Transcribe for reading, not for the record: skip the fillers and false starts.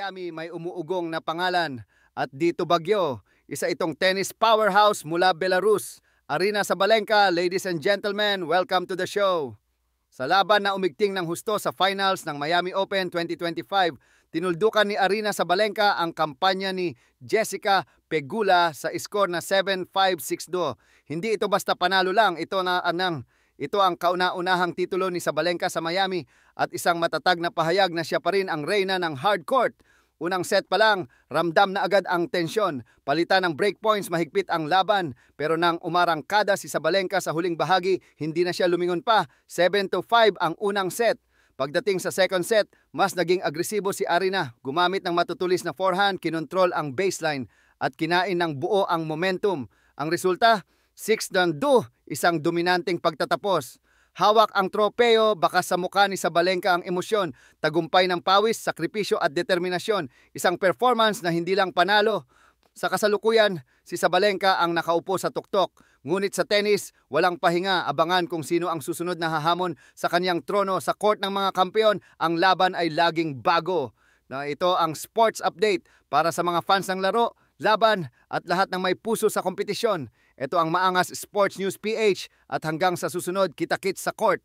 Miami may umuugong na pangalan at dito Bagyo, isa itong tennis powerhouse mula Belarus. Aryna Sabalenka, ladies and gentlemen, welcome to the show. Sa laban na umigting ng husto sa finals ng Miami Open 2025, tinuldukan ni Aryna Sabalenka ang kampanya ni Jessica Pegula sa score na 7-5, 6-2. Hindi ito basta panalo lang, ito ang kauna-unahang titulo ni Sabalenka sa Miami at isang matatag na pahayag na siya pa rin ang reyna ng hard court. Unang set pa lang, ramdam na agad ang tensyon. Palitan ng break points, mahigpit ang laban. Pero nang umarangkada si Sabalenka sa huling bahagi, hindi na siya lumingon pa. 7-5 ang unang set. Pagdating sa second set, mas naging agresibo si Aryna. Gumamit ng matutulis na forehand, kinontrol ang baseline at kinain ng buo ang momentum. Ang resulta, 6-2, isang dominanteng pagtatapos. Hawak ang tropeo, baka sa mukha ni Sabalenka ang emosyon, tagumpay ng pawis, sakripisyo at determinasyon. Isang performance na hindi lang panalo. Sa kasalukuyan, si Sabalenka ang nakaupo sa tuktok. Ngunit sa tennis, walang pahinga. Abangan kung sino ang susunod na hahamon sa kanyang trono. Sa court ng mga kampeon, ang laban ay laging bago. Ito ang sports update para sa mga fans ng laro, laban at lahat ng may puso sa kompetisyon. Ito ang Maangas Sports News PH at hanggang sa susunod, kita-kits sa court.